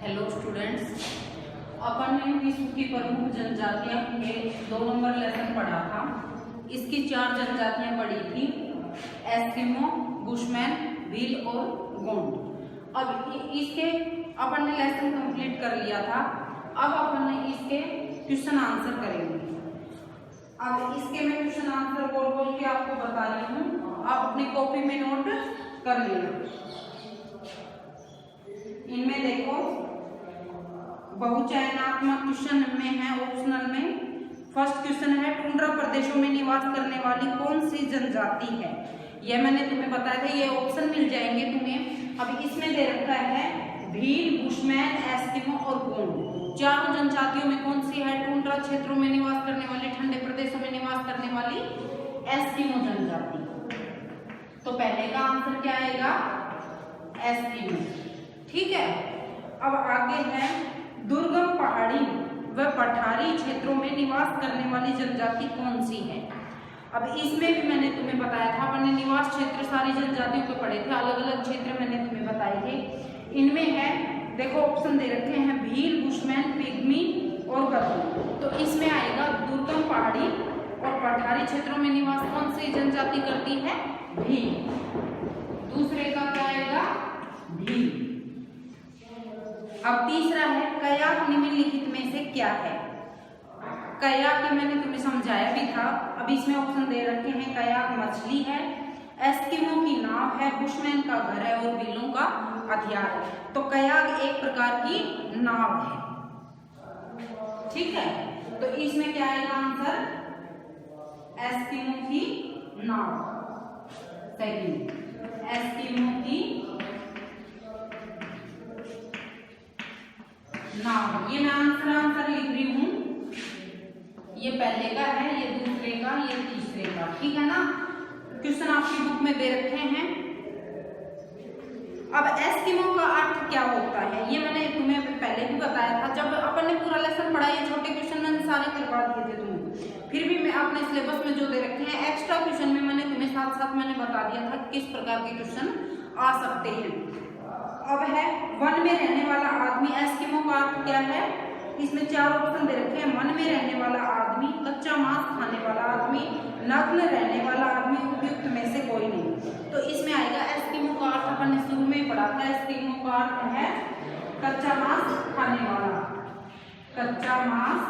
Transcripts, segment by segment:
Hello students, अपन ने विश्व की प्रमुख जनजातियां के 2 नंबर लेसन पढ़ा था। इसकी 4 जनजातियां पढ़ी थी, एस्किमो, बुशमैन, भील और गोंड। अब इसके अपन ने लेसन कंप्लीट कर लिया था। अब अपन ने इसके क्वेश्चन आंसर करेंगे। अब इसके मैं क्वेश्चन आंसर बोल बोल के आपको बता रही हूँ, आप अपनी कॉपी में नोट कर लेना। इनमें देखो बहुचयनात्मक क्वेश्चन में है, ऑप्शनल में फर्स्ट क्वेश्चन है, टुंड्रा प्रदेशों में निवास करने वाली कौन सी जनजाति है। यह मैंने तुम्हें बताया था, ये ऑप्शन मिल जाएंगे तुम्हें। अब इसमें दे रखा है भील, बुशमैन, एस्किमो और गोंड। चारों जनजातियों में कौन सी है? टुंड्रा क्षेत्रों में निवास करने वाली, ठंडे प्रदेशों में निवास करने वाली एस्किमो जनजाति। तो पहले का आंसर क्या आएगा? एस्किमो। ठीक है। अब आगे है दुर्गम पहाड़ी व पठारी क्षेत्रों में निवास करने वाली जनजाति कौन सी है। अब इसमें भी मैंने तुम्हें बताया था, अपने निवास क्षेत्र सारी जनजातियों के पढ़े थे, अलग अलग क्षेत्र मैंने तुम्हें बताए थे। इनमें है, देखो ऑप्शन दे रखे हैं भील, बुशमैन, पिग्मी और गद्दी। तो इसमें आएगा दुर्गम पहाड़ी और पठारी क्षेत्रों में निवास कौन सी जनजाति करती है? भील। दूसरे का क्या आएगा? भील। अब तीसरा है कयाक निम्नलिखित में से क्या है। कयाक मैंने तुम्हें समझाया भी था। अब इसमें ऑप्शन दे रखे हैं, कयाक मछली है, एस्किमो की नाव है, बुशमैन का घर है और भीलों का हथियार है। तो कयाक एक प्रकार की नाव है। ठीक है, तो इसमें क्या आएगा आंसर? एस्किमो की नाव। सेकंड, एस्किमो की नाव। ये मैं आंसर लिख रही हूँ। ये पहले का है, ये दूसरे का, ये तीसरे का। ठीक है ना। क्वेश्चन आपकी बुक में दे रखे हैं। अब एस्किमो का अर्थ क्या होता है, ये मैंने तुम्हें पहले भी बताया था। जब अपन ने पूरा लेसन पढ़ा, ये छोटे क्वेश्चन मैंने सारे करवा दिए थे तुम्हें। फिर भी मैं अपने सिलेबस में जो दे रखे हैं, एक्स्ट्रा क्वेश्चन में मैंने तुम्हें साथ साथ मैंने बता दिया था किस प्रकार के क्वेश्चन आ सकते हैं। अब है वन में रहने वाला आदमी। एस्किमो का अर्थ क्या है? इसमें 4 ऑप्शन दे रखे हैं। वन में रहने वाला आदमी, कच्चा मांस खाने वाला आदमी, नग्न रहने वाला आदमी, उपयुक्त में से कोई नहीं। तो इसमें आएगा एस्किमो का अर्थ अपन ने शुरू में पढ़ा था। एस्किमो का अर्थ है कच्चा मांस खाने वाला, कच्चा मांस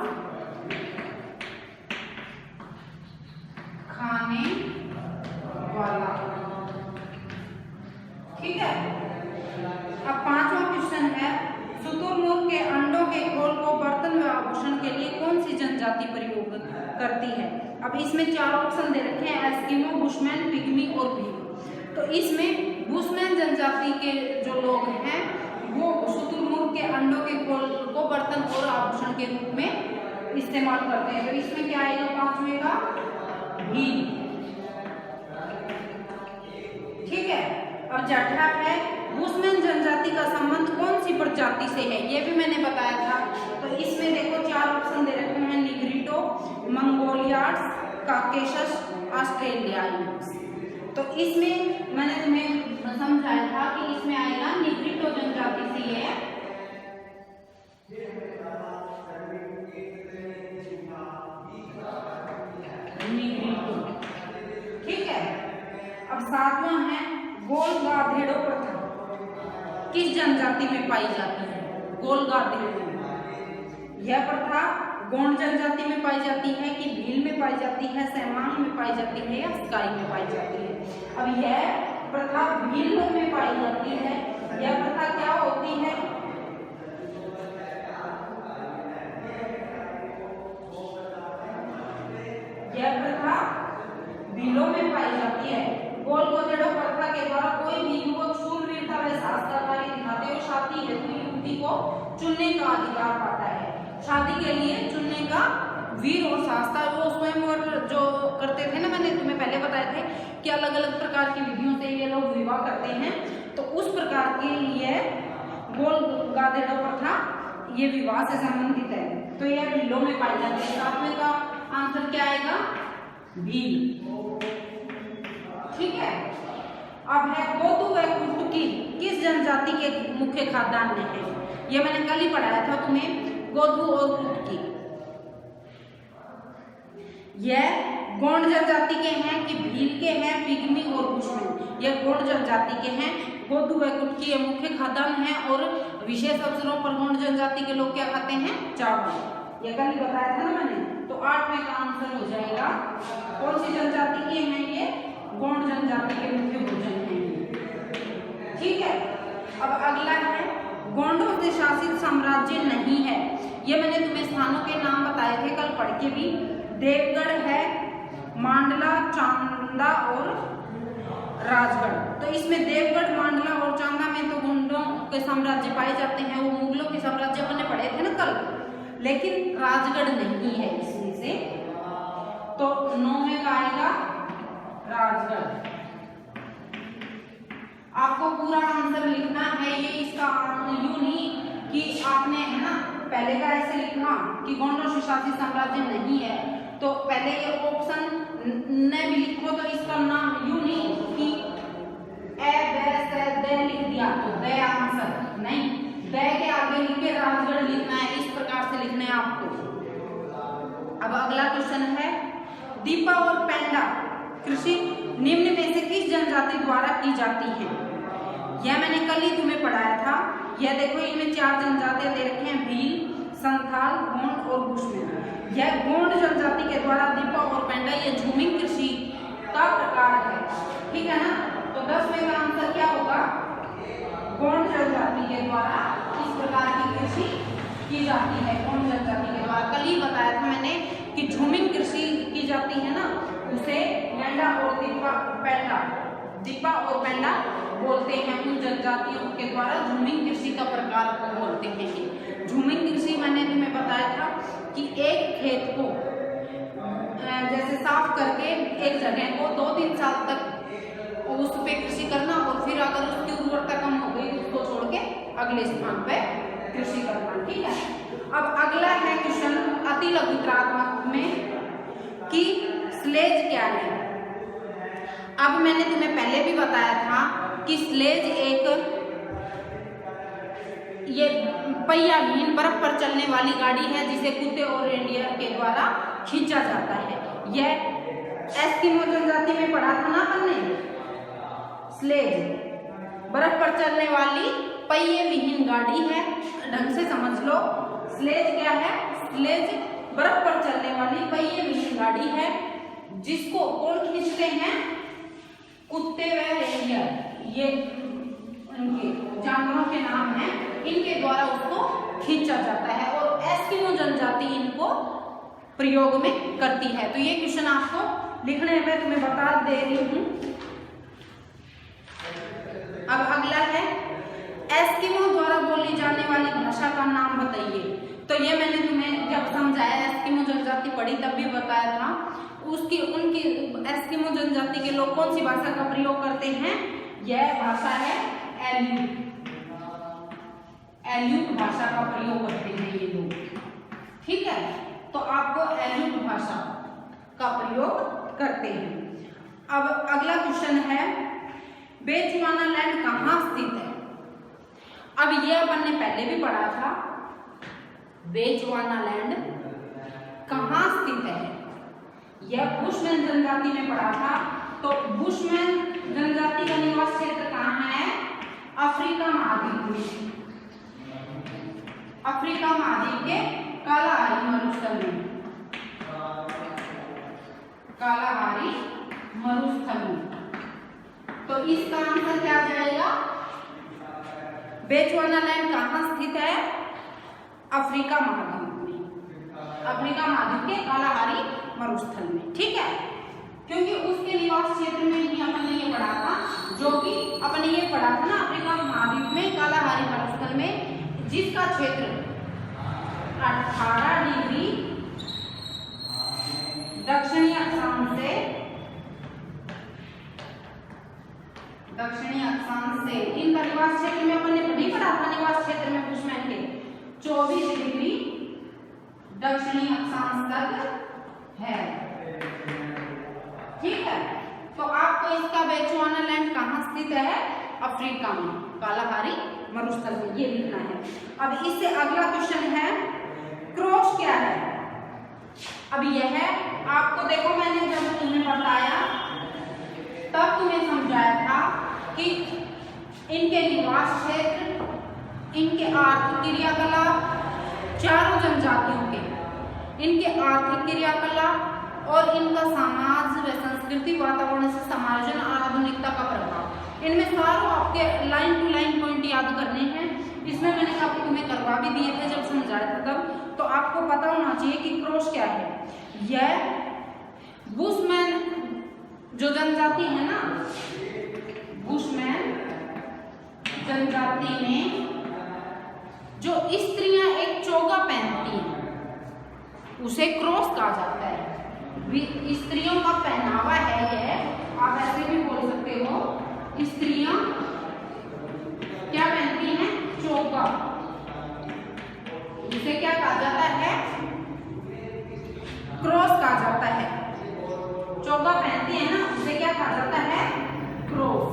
खाने वाला। ठीक है। अब 5वां क्वेश्चन है, शुतुरमुर्ग के अंडों के खोल को बर्तन व आभूषण के लिए कौन सी जनजाति प्रयोग करती है। अब इसमें 4 ऑप्शन दे रखे हैं, एस्किमो, बुशमैन, पिग्मी और भील। तो इसमें बुशमैन जनजाति के जो लोग हैं वो शुतुरमुर्ग के अंडों के खोल को बर्तन और आभूषण के रूप में इस्तेमाल करते हैं। तो इसमें क्या आएगा 5वें का? भील। ठीक है। और 6ठा है बुशमैन जनजाति का संबंध कौन सी प्रजाति से है, ये भी मैंने बताया था। तो इसमें देखो 4 ऑप्शन दे रखे हैं, निग्रिटो, मंगोलियाड्स, काकेशस, ऑस्ट्रेलियाइड्स। तो इसमें मैंने तुम्हें समझाया था कि इसमें आएगा निग्रिटो जनजाति से ये है। निग्रिटो। ठीक है। अब 7वां है गोलगाधेड़ो प्रथा किस जनजाति में पाई जाती है? गोलगाधेड़ो। यह प्रथा गोंड जनजाति में पाई जाती है कि भील में पाई जाती है, सेमांग में पाई जाती है या स्काई में पाई जाती है? अब यह प्रथा भील में पाई जाती है। यह प्रथा क्या होती है? यह प्रथा भीलों में पाई जाती है। गोलगाधेड़ो प्रथा के द्वारा कोई भी युवक शूरवीरता व साहस का कार्य दिखाते हुए शादी हेतु युवती को चुनने का अधिकार पाता है। शादी के लिए चुनने का वीर और साहस था। वो स्वयंवर जो करते थे ना, मैंने तुम्हें पहले बताए थे कि अलग अलग प्रकार की विधियों से ये लोग विवाह करते हैं। तो उस प्रकार की ये गोलगाधेड़ो प्रथा ये विवाह से संबंधित है। तो यह भीलों में पाई जाती है। 7वें का आंसर क्या आएगा? भील। ठीक है। अब है गोतु व कुर्तुकी किस जनजाति के मुख्य खाद्यान्न है। ये मैंने कल ही पढ़ाया था तुम्हें, गोधु और कुटकी। यह गोंड जनजाति के हैं कि भील के हैं, पिग्मी और बुशमैन। यह गोंड जनजाति के हैं। गोधु व कुटकी मुख्य खाद्यान्न है और विशेष अवसरों पर गोंड जनजाति के लोग क्या खाते हैं? चावल। यह कल ही बताया था ना मैंने। तो 8वें का आंसर हो जाएगा कौन सी जनजाति के हैं? ये गोंड जनजाति के मुख्य भोजन हैं। ठीक है, अब अगला है गोंडों से शासित साम्राज्य नहीं है। ये मैंने तुम्हें स्थानों के नाम बताए थे कल पढ़ के भी। देवगढ़ है, मांडला, चांदा और राजगढ़। तो इसमें देवगढ़, मांडला और चांदा में तो गोंडों के साम्राज्य पाए जाते हैं। वो मुगलों के साम्राज्य अपने पढ़े थे ना कल, लेकिन राजगढ़ नहीं है इसमें से। तो 9वें का आएगा राजगढ़। आपको पूरा आंसर लिखना है। ये इसका यूं नहीं कि आपने है ना पहले का ऐसे लिखा कि गोंडों से शासित साम्राज्य नहीं है, तो पहले ये ऑप्शन न भी लिखो तो इसका नाम यूं नहीं कि ए बे से दे लिख दिया तो दे आंसर नहीं, दे के आगे लिख के राजगढ़ लिखना है। इस प्रकार से लिखना है आपको। अब अगला क्वेश्चन है दीपा और पेंडा कृषि निम्न में से किस जनजाति द्वारा की जाती है? यह मैंने कल ही तुम्हें पढ़ाया था। यह देखो इनमें 4 जनजातियां दे रखे हैं, भील, संथाल, गोंड और बुशमैन। यह गोंड जनजाति के द्वारा दीपा और पेंडा ये झूमिंग कृषि का प्रकार है। ठीक है ना? तो 10वें का आंसर क्या होगा? गोंड जनजाति के द्वारा इस प्रकार की कृषि की जाती है। गोंड जनजाति के द्वारा कल ही बताया था मैंने कि झूमिंग कृषि की जाती है ना, उसे पेंडा और दीपा और पेंडा बोलते हैं। उन जनजातियों के द्वारा झूमिंग कृषि का प्रकार को बोलते हैं। झूमिंग कृषि मैंने तुम्हें बताया था कि एक खेत को जैसे साफ करके एक जगह को 2-3 साल तक उस पे कृषि करना और फिर अगर उसकी उर्वरता कम हो गई तो उसको छोड़ के अगले स्थान पे कृषि करना। ठीक है, अब अगला है क्वेश्चन अति लघुत्रात्मक में कि स्लेज क्या है। अब मैंने तुम्हें पहले भी बताया था कि स्लेज एक ये पहियाविहीन बर्फ पर चलने वाली गाड़ी है जिसे कुत्ते और रेंडियर के द्वारा खींचा जाता है। यह एस्किमो जनजाति में पढ़ा था ना हमने। स्लेज बर्फ पर चलने वाली पहिए विहीन गाड़ी है। ढंग से समझ लो, स्लेज क्या है? स्लेज बर्फ पर चलने वाली पहिए विहीन गाड़ी है जिसको कौन खींचते हैं? कुत्ते व रेंडियर। ये उनके जानवरों के नाम हैं, इनके द्वारा उसको खींचा जाता है और एस्किमो जनजाति इनको प्रयोग में करती है। तो ये क्वेश्चन आपको लिखने में तुम्हें बता दे रही हूं। अब अगला है एस्किमो द्वारा बोली जाने वाली भाषा का नाम बताइए। तो ये मैंने तुम्हें जब समझाया, एस्किमो जनजाति पढ़ी तब भी बताया था। उनकी एस्किमो जनजाति के लोग कौन सी भाषा का प्रयोग करते हैं? यह भाषा है एल्यूट भाषा का प्रयोग करते हैं ये लोग। ठीक है, तो आपको एल्यूट भाषा का प्रयोग करते हैं। अब अगला क्वेश्चन है बेचुआनालैंड कहाँ स्थित है? अब ये अपन ने पहले भी पढ़ा था। बेचुआनालैंड कहाँ स्थित है? यह बुशमैन जनजाति में पढ़ा था। तो बुशमैन जनजाति का निवास क्षेत्र कहाँ है? अफ्रीका महाद्वीप में। अफ्रीका महाद्वीप के कालाहारी मरुस्थल में। कालाहारी मरुस्थल में। तो इसका आंसर क्या आ जाएगा? बेचुआनालैंड कहाँ स्थित है? अफ्रीका महाद्वीप में। अफ्रीका महाद्वीप के कालाहारी मरुस्थल में। ठीक है, क्योंकि उसके निवास क्षेत्र में ही अपन ने ये पढ़ा था, जो कि अपन ने ये पढ़ा था ना अफ्रीका महाद्वीप में कालाहारी मरुस्थल में, जिसका क्षेत्र 18 डिग्री दक्षिणी अक्षांश से इनका निवास क्षेत्र में अपन ने नहीं पढ़ा था। निवास क्षेत्र में बुशमैन के 24 डिग्री दक्षिणी अक्षांश तक है। ठीक है, तो आपको इसका बेचुआनालैंड कहाँ स्थित है? अफ्रीका में, कालाहारी मरुस्थल में, ये लिखना है। अब इससे अगला क्वेश्चन है क्रॉस क्या है। अब यह आपको देखो, मैंने जब तुम्हें बताया तब तुम्हें समझाया था कि इनके निवास क्षेत्र, इनके आर्थिक क्रियाकलाप, चारों जनजातियों के इनके आर्थिक क्रियाकलाप और इनका समाज व संस्कृति वातावरण से समायोजन और आधुनिकता का प्रभाव, इनमें सारों आपके लाइन टू लाइन पॉइंट याद करने हैं। इसमें मैंने आपको तुम्हें करवा भी दिए थे जब समझाया था तब, तो आपको पता होना चाहिए कि क्रॉस क्या है। यह बुशमैन जो जनजाति है ना, बुशमैन जनजाति में जो स्त्रियां एक चोगा पहनती हैं उसे क्रॉस कहा जाता है। स्त्रियों का पहनावा है यह, आप ऐसे भी बोल सकते हो, स्त्रियां क्या पहनती हैं? चोगा। इसे क्या कहा जाता है? क्रॉस कहा जाता है। चोगा पहनती है ना, उसे क्या कहा जाता है? क्रॉस।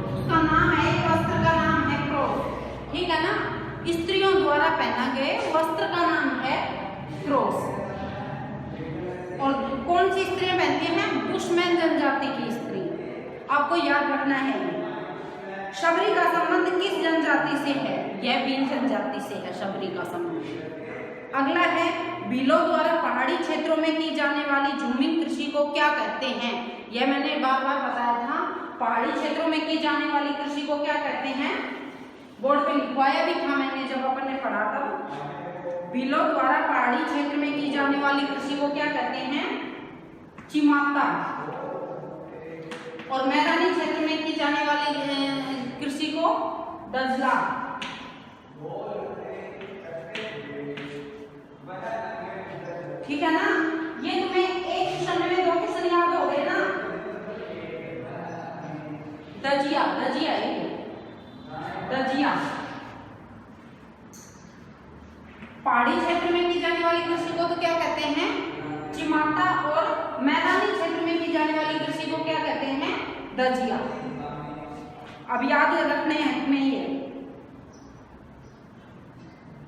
उसका नाम है, एक वस्त्र का नाम है क्रॉस, ठीक है ना। स्त्रियों द्वारा पहना गए वस्त्र का नाम है क्रॉस। और कौन सी स्त्रियां पहनती हैं? बुशमैन जनजाति की स्त्री, आपको याद रखना है। शबरी का संबंध किस जनजाति से है? यह भील जनजाति से है शबरी का संबंध। अगला है भीलों द्वारा पहाड़ी क्षेत्रों में की जाने वाली झूमिंग कृषि को क्या कहते हैं? यह मैंने बार बार बताया था। पहाड़ी क्षेत्रों में की जाने वाली कृषि को क्या कहते हैं? बोर्ड पे लिखवाया भी था मैंने जब अपन ने पढ़ा था। भीलों द्वारा पहाड़ी क्षेत्र में की जाने वाली कृषि को क्या कहते हैं? चिमाता। और मैदानी क्षेत्र में की जाने वाली कृषि को दजला। ठीक है ना। ये तुम्हें एक क्वेश्चन में 2 क्वेश्चन याद हो गए ना। दजिया, दजिया है, दजिया पहाड़ी क्षेत्र में की जाने वाली कृषि को तो क्या कहते हैं? चिमाटा। और मैदानी क्षेत्र में की जाने वाली कृषि को क्या कहते हैं? दजिया। अब याद रखने हैं तुम्हें ये।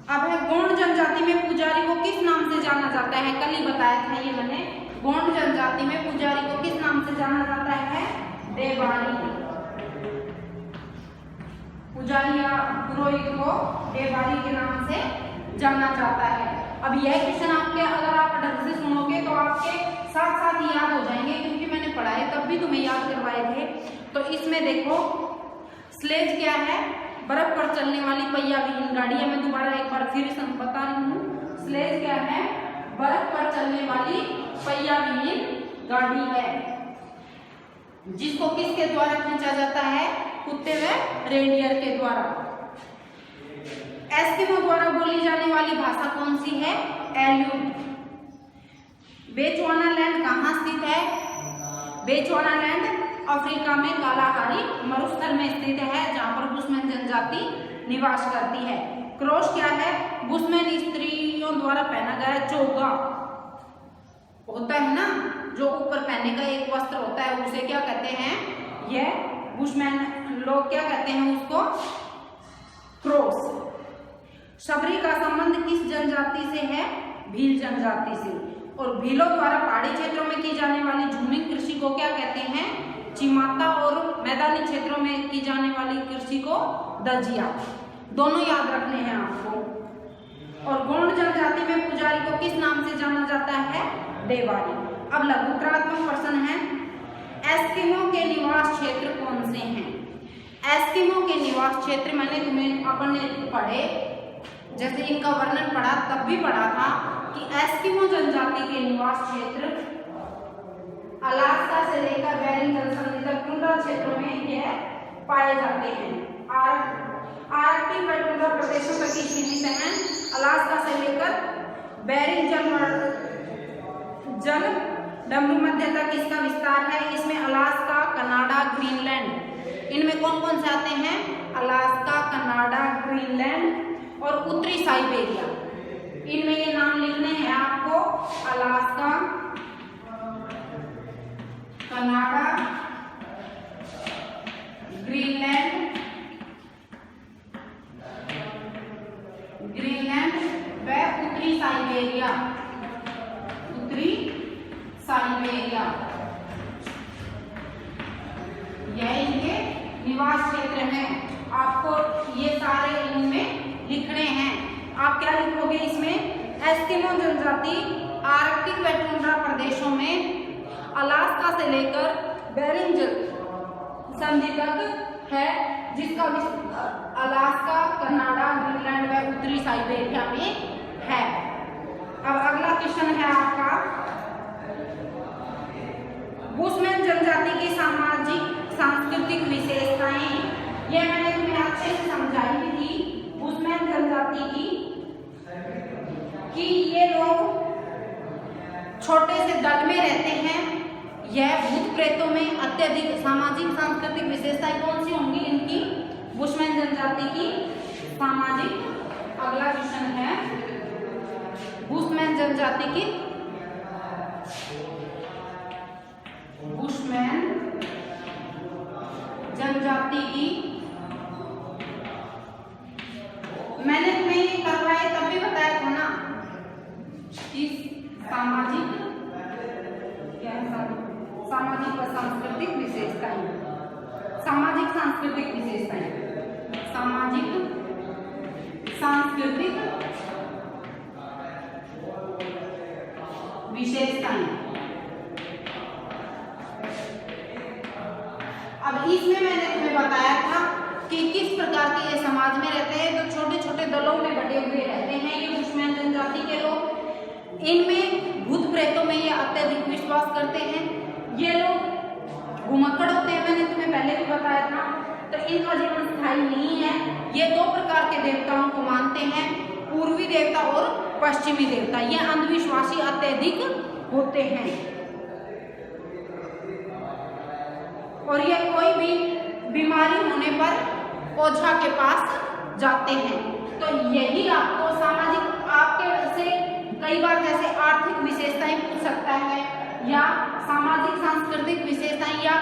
अब है गोंड जनजाति में पुजारी को किस नाम से जाना जाता है? कल ही बताया था ये मैंने। गोंड जनजाति में पुजारी को किस नाम से जाना जाता है? देवारी। पुजारी या पुरोहित को देवारी के नाम से जाना जाता है। अब यह क्वेश्चन आपके, अगर आप ढंग से सुनोगे तो आपके साथ साथ याद हो जाएंगे, क्योंकि मैंने पढ़ाए तब भी तुम्हें याद करवाए थे। तो इसमें देखो, स्लेज क्या है? बर्फ पर चलने वाली पहिया विहीन गाड़ी है। मैं दोबारा एक बार फिर बता रही हूँ, स्लेज क्या है? बर्फ पर चलने वाली पहिया विहीन गाड़ी है, जिसको किसके द्वारा खींचा जाता है? कुत्ते व रेंडियर के द्वारा। एस्किमो द्वारा बोली जाने वाली भाषा कौन सी है? एल्यूट। बेचुआनालैंड कहाँ स्थित है? बेचुआनालैंड अफ्रीका में कालाहारी मरुस्थल में स्थित है, जहाँ पर बुशमैन जनजाति निवास करती है। क्रॉस क्या है? बुशमैन स्त्रियों द्वारा पहना गया चोगा होता है ना, जो ऊपर पहनने का एक वस्त्र होता है, उसे क्या कहते हैं? यह बुशमैन लोग क्या कहते हैं उसको? क्रॉस। शबरी का संबंध किस जनजाति से है? भील जनजाति से। और भीलों द्वारा पहाड़ी क्षेत्रों में की जाने वाली झूमिंग कृषि को क्या कहते हैं? चिमाता। और मैदानी क्षेत्रों में की जाने वाली कृषि को दजिया। दोनों याद रखने हैं आपको। और गोंड जनजाति में पुजारी को किस नाम से जाना जाता है? देवारी। अब लघुत्रात्मक प्रश्न है, एस्किमो के निवास क्षेत्र कौन से हैं? एस्किमो के निवास क्षेत्र मैंने तुम्हें अपन ने पढ़े, जैसे इनका वर्णन पढ़ा तब भी पढ़ा था कि एस्किमो जनजाति के निवास क्षेत्र अलास्का से लेकर बेरिंग जलसंधि तक टुंड्रा क्षेत्रों में यह पाए जाते हैं। आर्कटिक व टुंड्रा प्रदेशों तक सीमित हैं। अलास्का से लेकर बेरिंग जल डमरू मध्य तक इसका विस्तार है। इसमें अलास्का, कनाडा, ग्रीनलैंड, इनमें कौन कौन से आते हैं? अलास्का, कनाडा, ग्रीनलैंड और उत्तरी साइबेरिया। इनमें ये नाम लिखने हैं आपको, अलास्का, कनाडा, ग्रीनलैंड, ग्रीनलैंड व उत्तरी साइबेरिया, उत्तरी साइबेरिया, यह इनके निवास क्षेत्र हैं। आपको ये सारे इनमें लिखने हैं। आप क्या लिखोगे इसमें? एस्किमो जनजाति आर्कटिक व टुंड्रा प्रदेशों में अलास्का से लेकर बेरिंग संधि तक है, जिसका अलास्का, कनाडा, ग्रीनलैंड व उत्तरी साइबेरिया में है। अब अगला क्वेश्चन है आपका, बुशमैन जनजाति की सामाजिक सांस्कृतिक विशेषताएं। यह मैंने तुम्हें अच्छे से समझाई भी थी। बुशमैन जनजाति की कि ये लोग छोटे से दल में रहते हैं। यह भूत प्रेतों में अत्यधिक सामाजिक सांस्कृतिक विशेषताएं कौन सी होंगी इनकी? बुशमैन जनजाति की सामाजिक। अगला क्वेश्चन है, बुशमैन जनजाति की, बुशमैन जनजाति की, मैंने तुम्हें ये करवाए तब भी बताया था ना कि सामाजिक क्या है? सामाजिक व सांस्कृतिक विशेषताएं, सामाजिक सांस्कृतिक विशेषताएं, सामाजिक सांस्कृतिक विशेषताएं। अब इसमें मैंने तुम्हें बताया था कि किस प्रकार के ये समाज में रहते हैं। तो छोटे छोटे दलों में बटे हुए रहते हैं ये बुशमैन जनजाति के लोग। इनमें भूत प्रेतों में ये अत्यधिक विश्वास करते हैं। ये लोग घुमक्कड़ होते हैं, मैंने तुम्हें पहले भी बताया था। तो इनका जीवन स्थायी नहीं है। ये दो प्रकार के देवताओं को मानते हैं, पूर्वी देवता और पश्चिमी देवता। ये अंधविश्वासी अत्यधिक होते हैं और ये कोई भी बीमारी होने पर ओझा के पास जाते हैं। तो यही आपको सामाजिक, आपके से कई बार जैसे आर्थिक विशेषताएं पूछ सकता है, या सामाजिक सांस्कृतिक विशेषताएं, या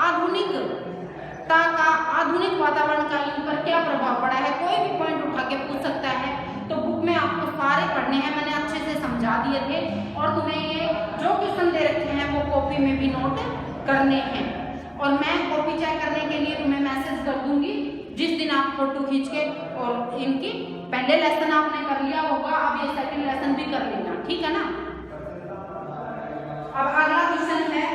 आधुनिकता का, आधुनिक वातावरण का इन पर क्या प्रभाव पड़ा है, कोई भी पॉइंट उठा के पूछ सकता है। तो बुक में आपको सारे पढ़ने हैं, मैंने अच्छे से समझा दिए थे। और तुम्हें ये जो क्वेश्चन दे रखे हैं वो कॉपी में भी नोट करने हैं। और मैं कॉपी चेक करने के लिए तुम्हें मैसेज कर दूंगी जिस दिन आप फोटो खींच के, और इनकी पहले लेसन आपने कर लिया होगा, अब ये सेकंड लेसन भी कर लेना, ठीक है ना। अब अगला क्वेश्चन है,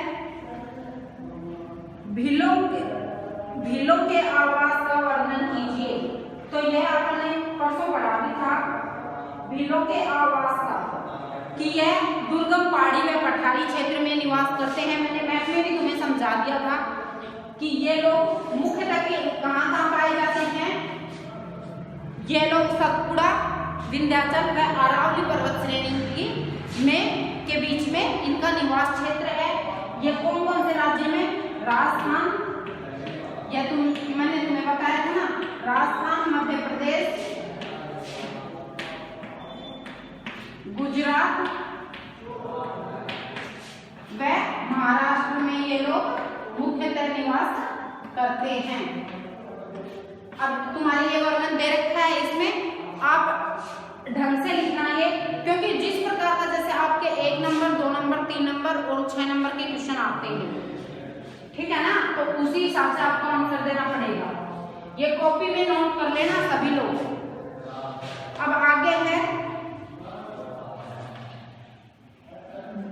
भीलों के आवास का वर्णन कीजिए। तो यह आपने परसों पढ़ा भी था, भीलों के आवास का, कि यह दुर्गम पहाड़ी व पठारी क्षेत्र में निवास करते हैं। मैंने मैप में भी तुम्हें समझा दिया था कि ये लोग मुख्यतः कहाँ पाए जाते हैं। ये लोग सतपुड़ा, विंध्याचल व अरावली पर्वत श्रेणी में के बीच में इनका निवास क्षेत्र है। ये कौन कौन से राज्य में? राजस्थान, या मैंने तुम्हें बताया था ना, राजस्थान, मध्य प्रदेश, गुजरात व महाराष्ट्र में ये लोग मुख्यतः निवास करते हैं। अब तुम्हारे ये वर्णन दे रखा है, इसमें आप ढंग से लिखना है, क्योंकि जिस प्रकार का जैसे आपके 1 नंबर, 2 नंबर, 3 नंबर और 6 नंबर के क्वेश्चन आते हैं, ठीक है ना, तो उसी हिसाब से आपको आंसर देना पड़ेगा। ये कॉपी में नोट कर लेना सभी लोग। अब आगे है,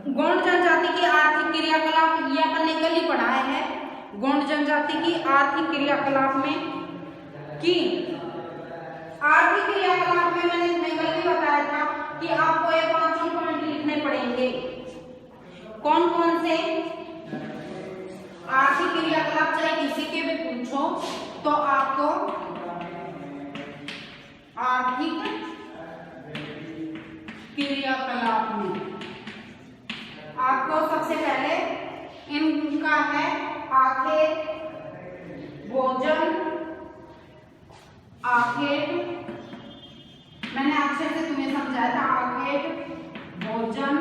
गोंड जनजाति की आर्थिक क्रियाकलाप। ये अपन ने कल ही पढ़ाया है। गोंड जनजाति की आर्थिक क्रियाकलाप में कि आर्थिक क्रियाकलाप में मैंने तुम्हें कल भी बताया था कि आपको ये 5 पॉइंट लिखने पड़ेंगे। कौन कौन से आर्थिक क्रियाकलाप, चाहे किसी के भी पूछो तो आपको आर्थिक क्रियाकलाप में आपको सबसे पहले इनका है आखेट, भोजन, आखेट, मैंने अच्छे से तुम्हें समझाया था। आखेट, भोजन,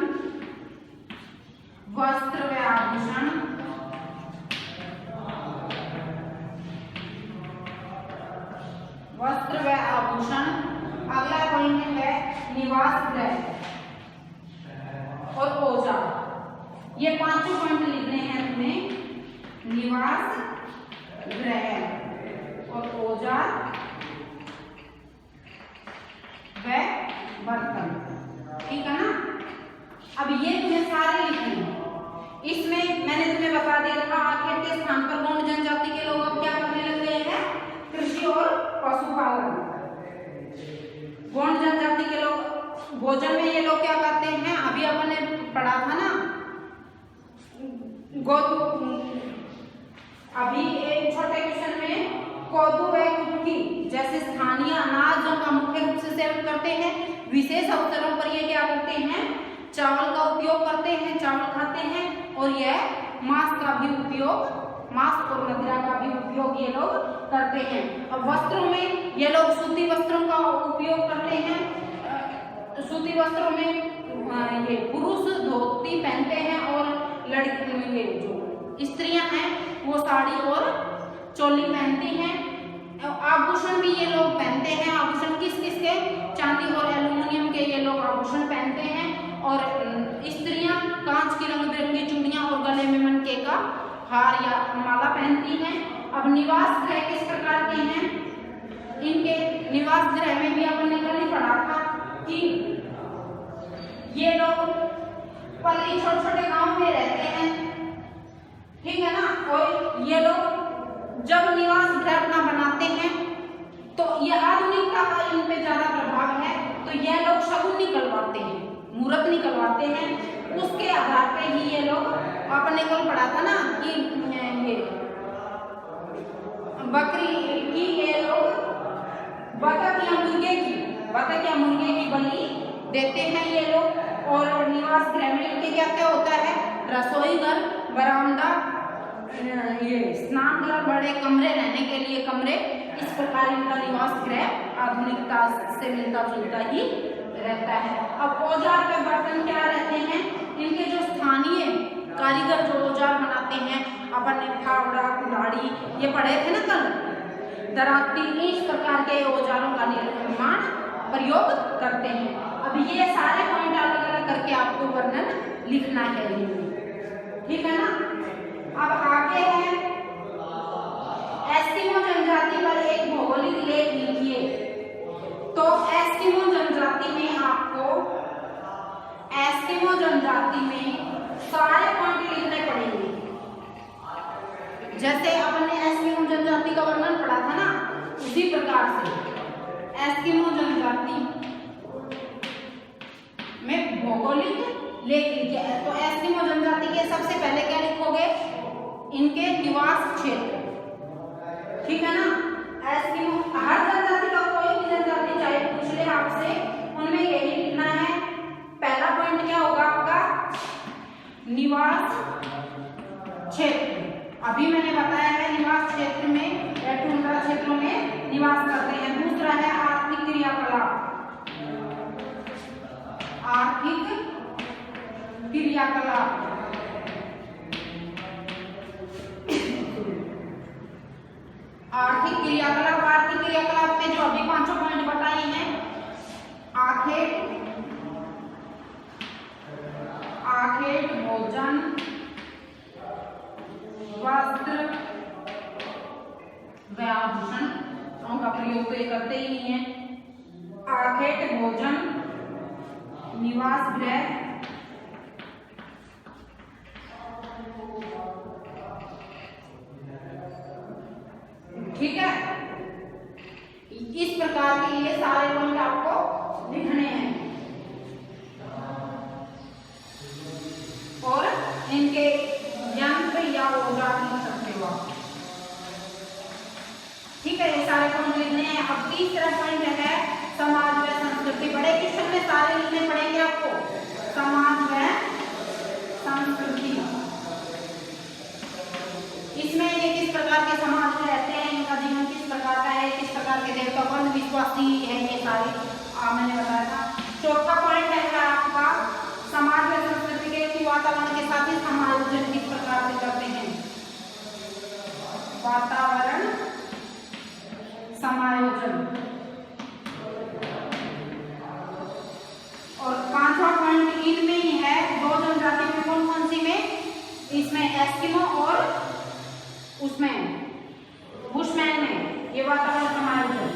वस्त्र व आभूषण, वस्त्र व आभूषण। अगला पॉइंट है निवास गृह और औजार। ये पांचों पॉइंट लिखने हैं तुम्हें। निवास गृह और औजार व बर्तन, ठीक है ना। अब ये तुम्हें सारे लिखने हैं। इसमें मैंने तुम्हें बता दिया था आखेट के स्थान पर गौंड जनजाति के लोग अब क्या करने लग गए हैं, कृषि और पशुपालन। गौंड जनजाति के लोग भोजन में ये लोग क्या करते हैं, अभी अपन ने पढ़ा था ना अभी एक छोटे क्वेश्चन में कोदू व कुटकी जैसे स्थानीय अनाजों का मुख्य रूप से सेवन करते हैं। विशेष अवसरों पर ये क्या करते हैं, चावल का उपयोग करते हैं, चावल खाते हैं। और यह मांस का भी उपयोग, मांस और मदिरा का भी उपयोग ये लोग करते हैं। और वस्त्रों में ये लोग सूती वस्त्रों का उपयोग करते हैं। सूती वस्त्रों में ये पुरुष धोती पहनते हैं और लड़की ये जो स्त्रियां हैं वो साड़ी और चोली पहनती हैं। आभूषण भी ये लोग पहनते हैं। आभूषण किस किस के, चांदी और एल्युमिनियम के ये लोग आभूषण पहनते हैं। और स्त्रियां कांच की रंग बिरंगी चूड़ियां और गले में मनके का हार या माला पहनती हैं। अब निवास गृह किस प्रकार के हैं, इनके निवास गृह में भी अपन ने कल ही पढ़ा था कि ये लोग पल्ली छोटे छोटे गांव में रहते हैं, ठीक है ना। और ये लोग जब निवास गृह अपना बनाते हैं तो ये आधुनिकता का इन पे ज्यादा प्रभाव है, तो ये लोग शगुन निकलवाते हैं, मुहूर्त निकलवाते हैं। उसके आधार पे ही ये लोग, आपने कल पढ़ा था ना कि ये बकरी की ये लोग बतख या मुर्गे की बलि देते हैं ये लोग। और निवास गृह में इनके क्या क्या होता है, रसोई घर, बरामदा, ये स्नान घर, बड़े कमरे, रहने के लिए कमरे। इस प्रकार इनका निवास गृह आधुनिकता से मिलता जुलता ही रहता है। अब औजार के बर्तन क्या रहते हैं, इनके जो स्थानीय कारीगर जो औजार बनाते हैं, अपन ने फावड़ा, कुल्हाड़ी ये पढ़े थे ना कल, दराती, इस प्रकार के औजारों का निर्माण प्रयोग करते हैं। अब ये सारे पॉइंट अलग अलग करके आपको वर्णन लिखना है, ठीक है ना। अब आगे है एस्किमो जनजाति पर एक भौगोलिक लेख लिखिए। तो एस्किमो जनजाति में आपको, एस्किमो जनजाति में सारे पॉइंट लिखने पड़ेंगे। जैसे अपन ने एस्किमो जनजाति का वर्णन पढ़ा था ना, उसी प्रकार से एस्किमो जनजाति में भौगोलिक लेख लिखिए। तो एस्किमो जनजाति के सबसे पहले क्या लिखोगे, इनके निवास क्षेत्र, ठीक है ना। एस्किमो हर जनजाति का, कोई भी जनजाति चाहे पूछ ले आपसे, उनमें यही लिखना है। पहला पॉइंट क्या होगा आपका, निवास क्षेत्र। अभी मैंने बताया है निवास क्षेत्र में या टुंड्रा क्षेत्रों में निवास करते हैं। दूसरा है आर्थिक क्रियाकलाप, आर्थिक क्रियाकलाप। आर्थिक क्रियाकलाप, आर्थिक क्रियाकलाप में जो अभी पांचों पॉइंट बताए हैं, आखेट, भोजन, वस्त्र व आभूषण का प्रयोग तो ये करते ही नहीं है। आखेट, भोजन, निवास गृह, ठीक है। इस प्रकार के ये सारे पॉइंट आपको लिखने हैं और इनके यंत्र या औजार लिख सकते हो आप, ठीक है। ये सारे पॉइंट लिखने हैं। अब तीसरा पॉइंट है समाज व संस्कृति। बड़े क्वेश्चन में सारे लिखने पड़ेंगे आपको, समाज व संस्कृति। इसमें ये किस प्रकार के समाज में रहते हैं, इनका जीवन किस प्रकार का है, किस प्रकार के देवता पर विश्वासी है, ये सारी मैंने बताया था। चौथा पॉइंट है आपका समाज व संस्कृति के वातावरण के साथ ही समायोजन किस प्रकार से करते हैं। वातावरण समायोजन। और पांचवा पॉइंट इनमें ही है, दो जनजाति में कौन कौन सी में, इसमें एस्किमो और उसमें बुशमैन में, ये वातावरण समायोजन।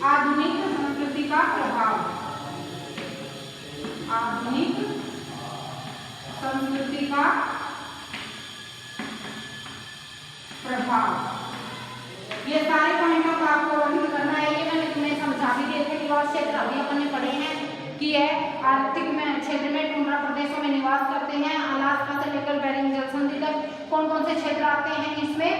आधुनिक संस्कृति का प्रभाव, आधुनिक संस्कृति का प्रभाव, ये सारे पॉइंटों का आपको वर्णन करना है। ये मैंने तुम्हें समझा भी दिए थे। निवास क्षेत्र अभी अपन ने पढ़े हैं कि है आर्कटिक में क्षेत्र में टुंड्रा प्रदेशों में निवास करते हैं। अलास्का से लेकर बेरिंग जल संधि तक कौन कौन से क्षेत्र आते हैं इसमें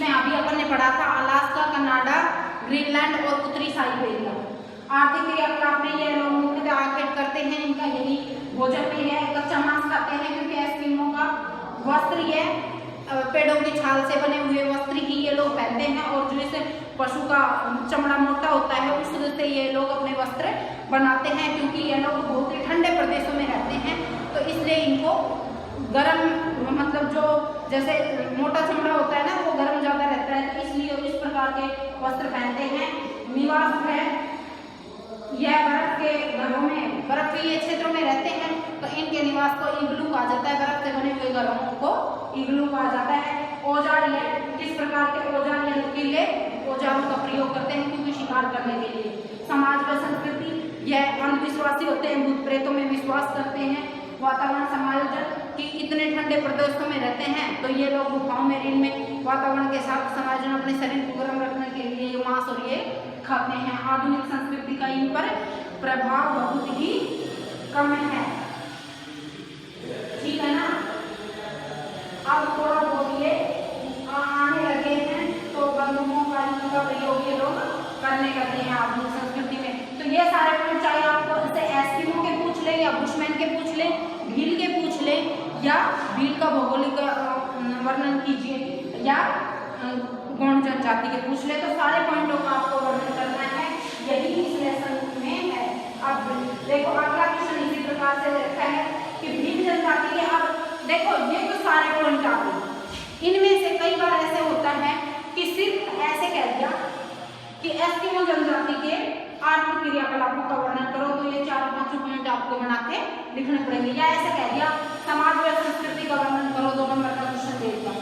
अभी अपन ने पढ़ा था अलास्का, कनाडा, ग्रीनलैंड और उत्तरी साइबेरिया। आर्थिक क्रियाकलाप में ये लोग मुख्यतः आर्किड करते हैं, इनका यही भोजन भी है, कच्चा मांस खाते हैं क्योंकि एस्किमो का वस्त्र ये पेड़ों की छाल से बने हुए वस्त्र ही ये लोग पहनते हैं और जो इसे पशु का चमड़ा मोटा होता है उससे ये लोग अपने वस्त्र बनाते हैं क्योंकि ये लोग बहुत ही ठंडे प्रदेशों में रहते हैं। तो इसलिए इनको गर्म मतलब जो जैसे मोटा चमड़ा होता है ना वो गर्म ज़्यादा रहता है, तो इसलिए इस प्रकार के वस्त्र पहनते हैं। निवास है यह बर्फ के घरों में, बर्फ के ये क्षेत्रों में रहते हैं तो इनके निवास को इग्लू कहा जाता है। बर्फ से बने हुए घरों को इग्लू कहा जाता है। औजार ये किस प्रकार के औजार या नुकीले औजारों का प्रयोग करते हैं क्योंकि शिकार करने के लिए। समाज व संस्कृति यह अंधविश्वासी होते हैं, भूत प्रेतों में विश्वास करते हैं। वातावरण समायोजन कि इतने ठंडे प्रदेशों में रहते हैं तो ये लोग गुफाओं में ऋण में वातावरण के साथ समायोजन अपने शरीर को गर्म रखने के लिए ये मांस और ये खाते हैं। आधुनिक संस्कृति का इन पर प्रभाव बहुत ही कम है, ठीक है ना। अब थोड़ा बहुत ये आने लगे हैं तो बंदूकों का प्रयोग ये लोग करने लगते हैं आधुनिक संस्कृति में। तो ये सारे पॉइंट चाहे आपको जैसे एस्किमो के पूछ ले या बुशमैन के पूछ ले, भील के पूछ ले या भील का भौगोलिक वर्णन कीजिए या गौण जनजाति के पूछ ले, तो सारे पॉइंटों का आपको वर्णन करना है, यही इस लेसन में है। अब देखो अगला क्वेश्चन इसी प्रकार से रखा है कि भील जनजाति के, अब देखो ये तो सारे पॉइंट आ गए, इनमें से कई बार ऐसे होता है कि सिर्फ ऐसे कह दिया कि एस्किमो जनजाति के आर्थिक क्रियाकलापों का वर्णन करो, तो ये 4-5 पॉइंट आपको बना के लिखने पड़ेंगे। या ऐसे कह दिया समाज व संस्कृति का वर्णन करो, 2 नंबर का क्वेश्चन दे दिया,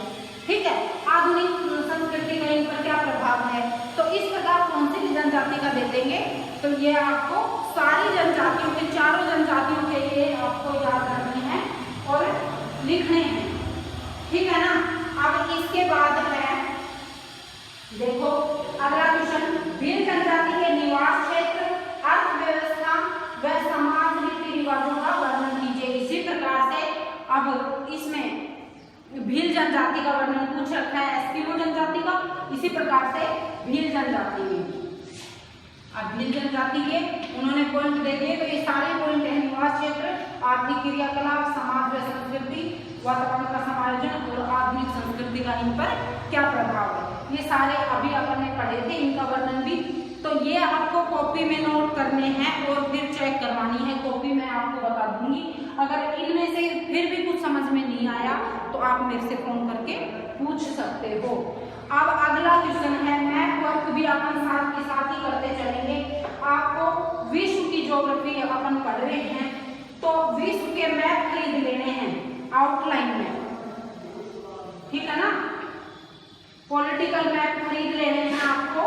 ठीक है। आधुनिक संस्कृति का इन पर क्या प्रभाव है, तो इस प्रकार कौन सी भी जनजाति का दे देंगे तो ये आपको सारी जनजातियों के, चारों जनजातियों के लिए आपको याद रखने हैं और लिखने हैं, ठीक है ना। अब इसके बाद है देखो अगला क्वेश्चन, भील जनजाति के निवास क्षेत्र, अर्थव्यवस्था व समाज रीति रिवाजों का वर्णन कीजिए। इसी प्रकार से अब इसमें भील जनजाति का वर्णन पूछ रखा है, एस्किमो जनजाति का, इसी प्रकार से भील जनजाति में। अब भील जनजाति के उन्होंने पॉइंट दे दिए, तो ये सारे पॉइंट हैं, निवास क्षेत्र, आर्थिक क्रियाकलाप, समाज व संस्कृति, वातावरण का समायोजन और आधुनिक संस्कृति का इन पर क्या प्रभाव है, ये सारे अभी अपन ने पढ़े थे, इनका वर्णन भी। तो ये आपको कॉपी में नोट करने हैं और फिर चेक करवानी है, कॉपी में आपको बता दूंगी। अगर इनमें से फिर भी कुछ समझ में नहीं आया तो आप मेरे से फोन करके पूछ सकते हो। अब अगला क्वेश्चन है, मैप वर्क भी अपन साथ के साथ ही करते चलेंगे। आपको विश्व की ज्योग्राफी अपन पढ़ रहे हैं तो विश्व के मैप खरीद लेने हैं आउटलाइन में, ठीक है ना। पॉलिटिकल मैप खरीद लेने हैं आपको।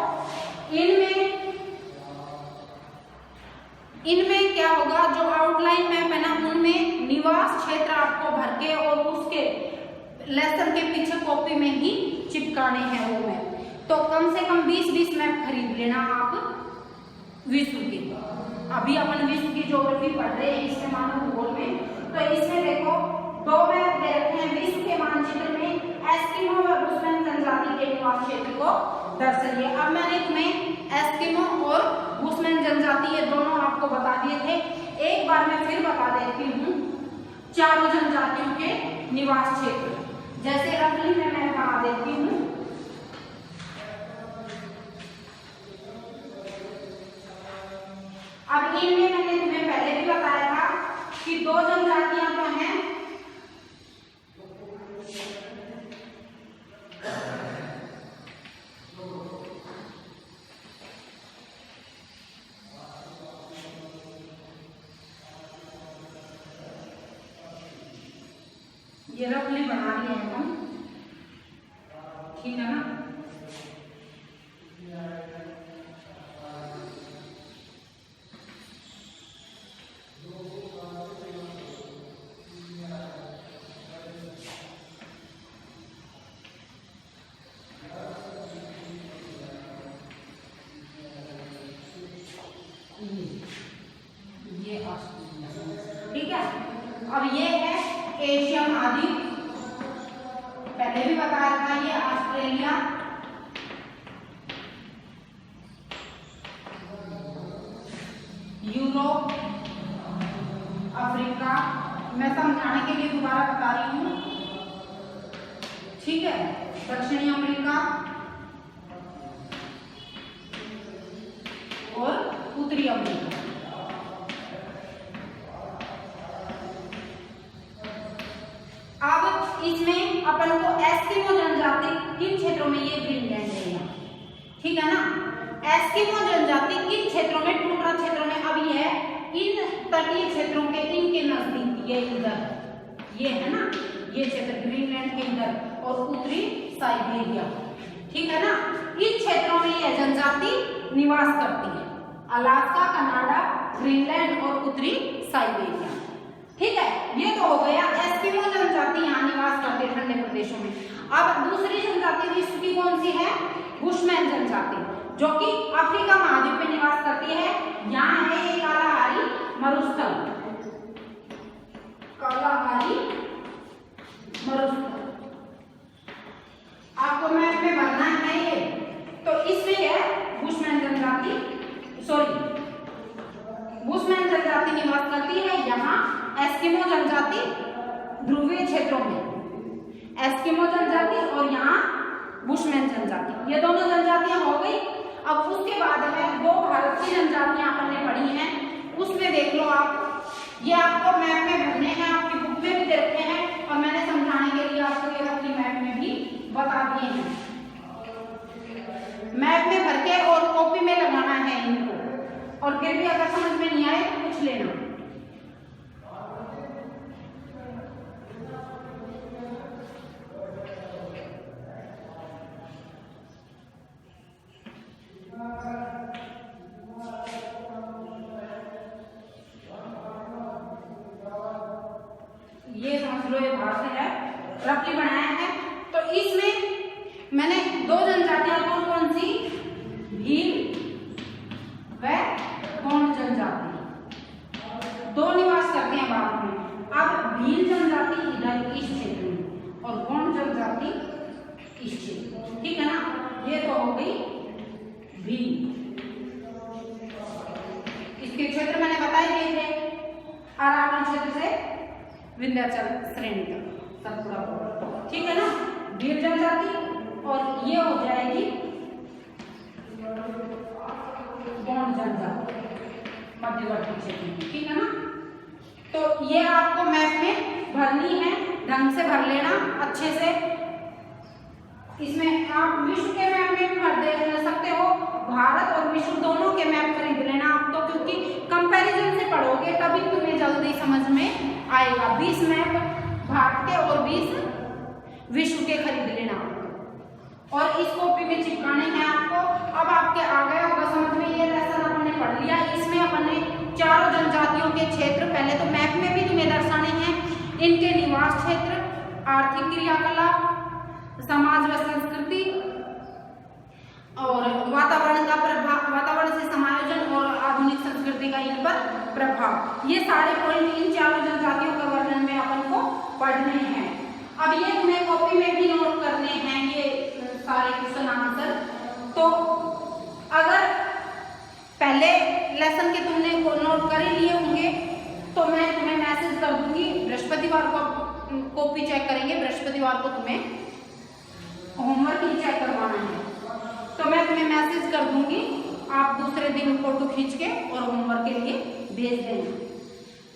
इनमें क्या होगा, जो आउटलाइन मैप है ना उनमें निवास क्षेत्र आपको भर के और उसके लेसन के पीछे कॉपी में ही चिपकाने हैं वो मैप। तो कम से कम 20-20 मैप खरीद लेना आप विश्व के। अभी अपन विश्व की ज्योग्राफी पढ़ रहे हैं इसमें मानव भूगोल में, तो इसमें देखो 2 मैप दे रखे हैं। विश्व के मानचित्र में एस्किमो व बुशमैन जनजाति के निवास क्षेत्र को दर्शाइए। अब मैंने तुम्हें एस्किमो और बुशमैन जनजाति ये दोनों आपको बता दिए थे, एक बार मैं फिर बता देती हूँ चारों जनजातियों के निवास क्षेत्र। जैसे रंगली में मैं बता देती हूँ, अब इनमें मैंने तुम्हें पहले भी बताया था कि 2 जनजातियां तो हैं, ये रफली बना लिए हैं हम, ठीक है ना। ये ठीक है। अब ये है एशिया महाद्वीप, पहले भी बताया था, ये ऑस्ट्रेलिया, यूरोप, अफ्रीका, मैं समझाने के लिए दोबारा बता रही हूँ, ठीक है, दक्षिणी अमेरिका और उत्तरी अमेरिका। अब इसमें अपन को एस्किमो जनजाति किन क्षेत्रों में, ये ग्रीनलैंड है, ठीक है ना। एस्किमो जनजाति किन क्षेत्रों में, टुंड्रा क्षेत्रों में। अब ये इन तटीय क्षेत्रों के इनके नजदीक, ये इधर, ये है ना, ये क्षेत्र ग्रीनलैंड के इधर और उत्तरी साइबेरिया, ठीक है ना। इन क्षेत्रों में यह जनजाति निवास करती है, अलास्का, कनाडा, ग्रीनलैंड और उत्तरी साइबेरिया, ठीक है। ये तो हो गया एस्किमो जनजाति यहाँ निवास करते हैं ठंडे प्रदेशों में। अब दूसरी जनजाति विश्व की कौन सी है, बुशमैन जनजाति, जो कि अफ्रीका महाद्वीप में निवास करती है। यहाँ है ये कालाहारी मरुस्थल, कालाहारी मरुस्थल, आपको मैप में भरना है ये। तो इसमें है बुशमैन जनजाति, बुशमैन जनजाति निवास करती है यहाँ। एस्किमो जनजाति ध्रुवीय क्षेत्रों में, एस्किमो जनजाति और यहाँ बुशमैन जनजाति, ये दोनों जनजातियां हो गई। अब उसके बाद में दो भारत की जनजातियां अपन ने पढ़ी हैं, उसमें देख लो आप, ये आपको मैप में भरने हैं, आपकी बुक में भी दे रखे हैं और मैंने समझाने के लिए आपको ये अपनी मैप में भी बता दिए हैं। मैप में भर के और कॉपी में लगाना है इनको, और फिर भी अगर समझ में नहीं आए तो पूछ लेना। ये समझ लो, ये भारत है, रफली बनाया है। तो इसमें मैंने दो जनजातियां कौन कौन सी, भील व गोंड जनजाति, दो निवास करते हैं भारत में। अब भील जनजाति इधर इस क्षेत्र में और गोंड जनजाति इस क्षेत्र, ठीक है ना। ये तो हो गई भील, इसके क्षेत्र मैंने बताए दिए थे, अरावली क्षेत्र से विंध्याचल श्रेणी तक सतपुड़ा, ठीक है ना। भील जनजाति और ये हो जाएगी गोंड जनजाति मध्यवर्ती क्षेत्र में, ठीक है ना। तो ये आपको मैप में भरनी है, ढंग से भर लेना अच्छे से। इसमें आप विश्व के मैप में भी भर दे सकते हो, भारत और विश्व दोनों के मैप खरीद लेना आप तो, क्योंकि कंपैरिजन से पढ़ोगे तभी तुम्हें जल्दी समझ में आएगा। 20 मैप भारत के और 20 विश्व के खरीद लेना और इस कॉपी में चिपकाने हैं आपको। अब आपके आ गया होगा समझ में, ये लेसन अपन ने पढ़ लिया। इसमें अपन ने चारों जनजातियों के क्षेत्र पहले तो मैप में भी तुम्हें दर्शाने हैं, इनके निवास क्षेत्र, आर्थिक क्रियाकलाप, समाज व संस्कृति और वातावरण का प्रभाव, वातावरण से समायोजन और आधुनिक संस्कृति का इन पर प्रभाव, ये सारे पॉइंट इन चारों जनजातियों का वर्णन में अपन को पढ़ने हैं। अब ये तुम्हें कॉपी में भी नोट करने हैं ये सारे क्वेश्चन आंसर। तो अगर पहले लेसन के तुमने नोट कर ही लिए होंगे तो मैं तुम्हें मैसेज कर दूंगी, बृहस्पतिवार को कॉपी चेक करेंगे, बृहस्पतिवार को तुम्हें होमवर्क ही चेक करवाना है, तो मैं तुम्हें मैसेज कर दूंगी, आप दूसरे दिन फोटो खींच के और होमवर्क के लिए भेज देना,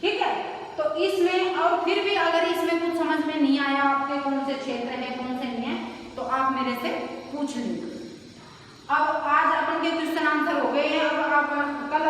ठीक है। तो इसमें और फिर भी अगर इसमें कुछ समझ में नहीं आया, आपके कौन से क्षेत्र है कौन से नहीं है, तो आप मेरे से पूछ लेना। अब आज अपन के क्वेश्चन आंसर हो गए हैं, अब आप कल